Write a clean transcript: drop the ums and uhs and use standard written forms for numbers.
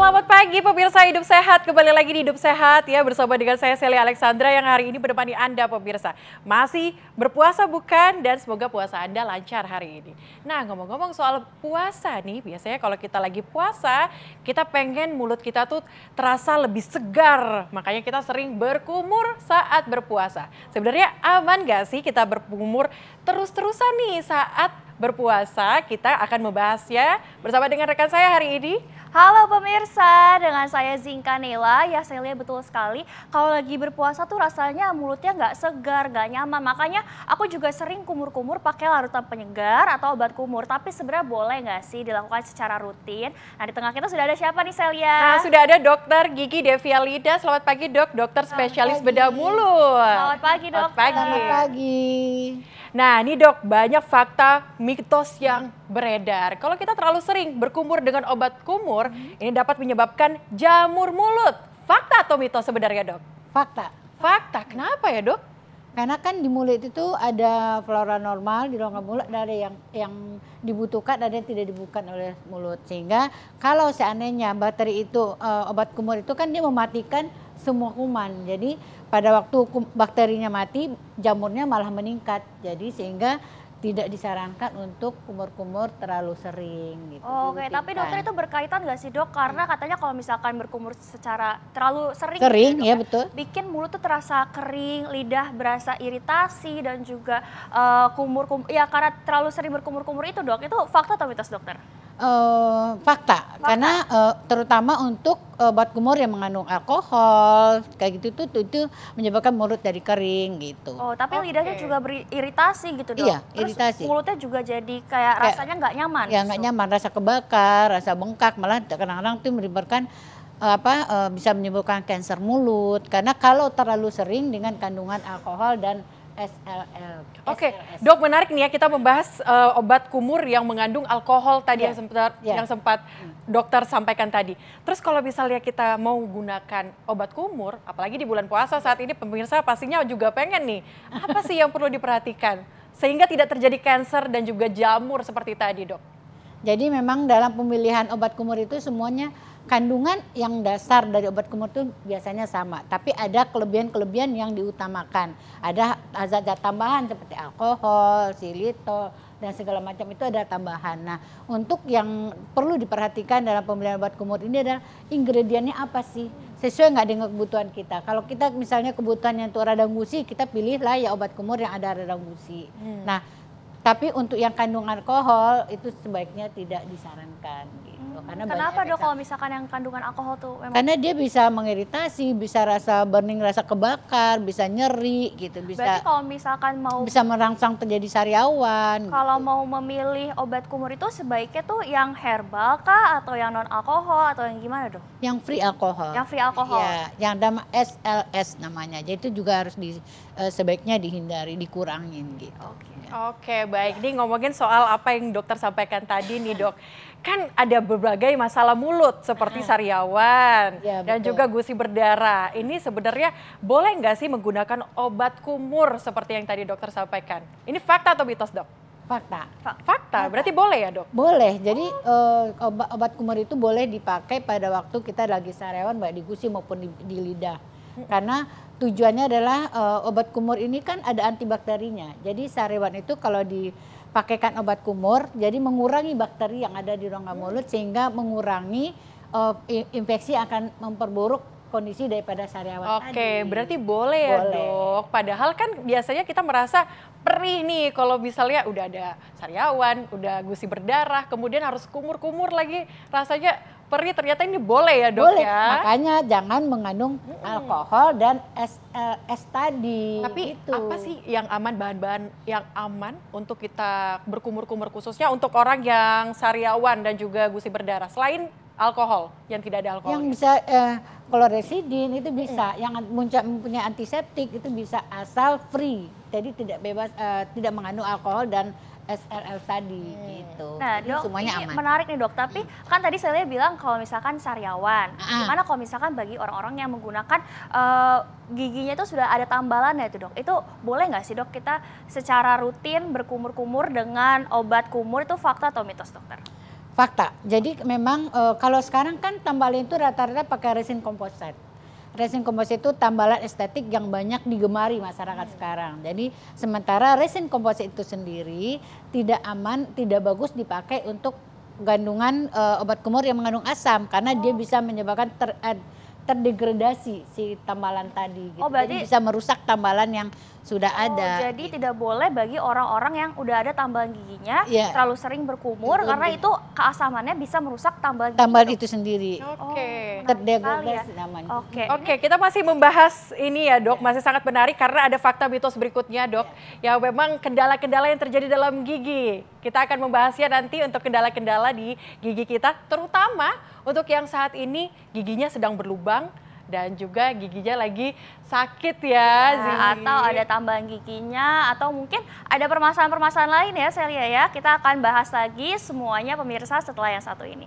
Selamat pagi pemirsa Hidup Sehat, kembali lagi di Hidup Sehat ya bersama dengan saya Sally Alexandra yang hari ini menemani Anda pemirsa. Masih berpuasa bukan? Dan semoga puasa Anda lancar hari ini. Nah ngomong-ngomong soal puasa nih, biasanya kalau kita lagi puasa, kita pengen mulut kita tuh terasa lebih segar. Makanya kita sering berkumur saat berpuasa. Sebenarnya aman gak sih kita berkumur terus-terusan nih saat berpuasa? Kita akan membahasnya bersama dengan rekan saya hari ini. Halo pemirsa, dengan saya Zinka Nela. Ya saya lihat betul sekali kalau lagi berpuasa tuh rasanya mulutnya nggak segar, nggak nyaman. Makanya aku juga sering kumur-kumur pakai larutan penyegar atau obat kumur. Tapi sebenarnya boleh nggak sih dilakukan secara rutin? Nah di tengah kita sudah ada siapa nih Celia? Nah sudah ada Dokter Gigi Devialida. Selamat pagi dok, dokter spesialis bedah mulut. Selamat pagi dok. Selamat pagi. Nah ini dok, banyak fakta mitos yang beredar. Kalau kita terlalu sering berkumur dengan obat kumur, ini dapat menyebabkan jamur mulut. Fakta atau mitos sebenarnya dok? Fakta. Fakta, kenapa ya dok? Karena kan di mulut itu ada flora normal di rongga mulut, ada yang dibutuhkan, ada yang tidak dibutuhkan oleh mulut. Sehingga kalau seandainya bakteri itu obat kumur itu kan dia mematikan semua kuman. Jadi pada waktu bakterinya mati, jamurnya malah meningkat. Jadi sehingga tidak disarankan untuk kumur-kumur terlalu sering gitu. Oke, tapi dokter itu berkaitan nggak sih dok? Karena katanya kalau misalkan berkumur secara terlalu sering, Sering, gitu, ya dok, betul. bikin mulut tuh terasa kering, lidah berasa iritasi dan juga kumur-kumur. Ya karena terlalu sering berkumur-kumur itu dok, itu fakta atau mitos dokter? Fakta, karena terutama untuk obat kumur yang mengandung alkohol kayak gitu tuh itu menyebabkan mulut jadi kering gitu. Oh, tapi lidahnya juga beriritasi gitu dok. Iya, Terus iritasi. mulutnya juga jadi kayak rasanya nggak nyaman. Ya nggak nyaman, rasa kebakar, rasa bengkak, malah kadang-kadang tuh menimbulkan bisa menimbulkan kanker mulut karena kalau terlalu sering dengan kandungan alkohol dan SLL. Oke, dok menarik nih ya kita membahas obat kumur yang mengandung alkohol tadi yang sempat dokter sampaikan tadi. Terus kalau misalnya kita mau gunakan obat kumur, apalagi di bulan puasa saat ini pemirsa pastinya juga pengen nih, apa sih yang perlu diperhatikan sehingga tidak terjadi kanker dan juga jamur seperti tadi dok? Jadi memang dalam pemilihan obat kumur itu semuanya kandungan yang dasar dari obat kumur itu biasanya sama, tapi ada kelebihan-kelebihan yang diutamakan. Ada zat-zat tambahan seperti alkohol, xilitol, dan segala macam itu ada tambahan. Nah, untuk yang perlu diperhatikan dalam pemilihan obat kumur ini adalah ingredientnya apa sih? Sesuai nggak dengan kebutuhan kita. Kalau kita misalnya kebutuhannya untuk radang gusi, kita pilihlah ya obat kumur yang ada radang gusi. Nah, tapi untuk yang kandung alkohol itu sebaiknya tidak disarankan gitu. Karena kenapa dok kalau misalkan yang kandungan alkohol tuh memang? Karena dia bisa mengiritasi, bisa rasa burning, rasa kebakar, bisa nyeri gitu, Berarti kalau misalkan bisa merangsang terjadi sariawan. Kalau mau memilih obat kumur itu sebaiknya tuh yang herbal kah atau yang non alkohol atau yang gimana dok? Yang free alkohol. Yang free alkohol. Ya, yang SLS namanya. Jadi itu juga harus sebaiknya dihindari, dikurangin gitu. Oke, baik. Ini ngomongin soal apa yang dokter sampaikan tadi nih dok. Kan ada berbagai masalah mulut seperti sariawan dan juga gusi berdarah. Ini sebenarnya boleh nggak sih menggunakan obat kumur seperti yang tadi dokter sampaikan? Ini fakta atau mitos dok? Fakta. Fakta, berarti boleh ya dok? Boleh, jadi obat kumur itu boleh dipakai pada waktu kita lagi sariawan baik di gusi maupun di lidah. Karena tujuannya adalah obat kumur ini kan ada antibakterinya. Jadi sariawan itu kalau dipakaikan obat kumur, jadi mengurangi bakteri yang ada di rongga mulut sehingga mengurangi infeksi akan memperburuk kondisi daripada sariawan tadi. Oke, berarti boleh ya dok. Padahal kan biasanya kita merasa perih nih kalau misalnya udah ada sariawan, udah gusi berdarah, kemudian harus kumur-kumur lagi rasanya perih, ternyata ini boleh ya dok boleh, ya? makanya jangan mengandung alkohol dan SLS tadi. Tapi gitu. apa sih yang aman, bahan-bahan yang aman untuk kita berkumur-kumur khususnya untuk orang yang sariawan dan juga gusi berdarah selain alkohol yang tidak ada alkohol? Yang bisa kloresidin itu bisa, yang mempunyai antiseptik itu bisa asal free, jadi tidak bebas, tidak mengandung alkohol dan SLL tadi gitu. Nah jadi dok, semuanya ini aman. menarik nih dok, tapi kan tadi saya bilang kalau misalkan sariawan, gimana kalau misalkan bagi orang-orang yang menggunakan giginya itu sudah ada tambalannya itu dok, itu boleh nggak sih dok kita secara rutin berkumur-kumur dengan obat kumur, itu fakta atau mitos dokter? Fakta. Jadi memang kalau sekarang kan tambalan itu rata-rata pakai resin komposit. Resin komposit itu tambalan estetik yang banyak digemari masyarakat sekarang. Jadi sementara resin komposit itu sendiri tidak aman, tidak bagus dipakai untuk kandungan obat kumur yang mengandung asam karena dia bisa menyebabkan terdegradasi si tambalan tadi gitu. Oh, berarti Jadi bisa merusak tambalan yang sudah ada. Jadi tidak boleh bagi orang-orang yang udah ada tambalan giginya Iya. terlalu sering berkumur karena itu keasamannya bisa merusak tambalan gigi. Tambalan itu sendiri. Oke. Terdegradasi namanya. Oke. Oke, kita masih membahas ini ya dok, masih sangat menarik karena ada fakta mitos berikutnya dok. Ya memang kendala-kendala yang terjadi dalam gigi. Kita akan membahasnya nanti untuk kendala-kendala di gigi kita, terutama untuk yang saat ini giginya sedang berlubang dan juga giginya lagi sakit ya. Atau ada tambahan giginya atau mungkin ada permasalahan-permasalahan lain ya Celia ya. Kita akan bahas lagi semuanya pemirsa setelah yang satu ini.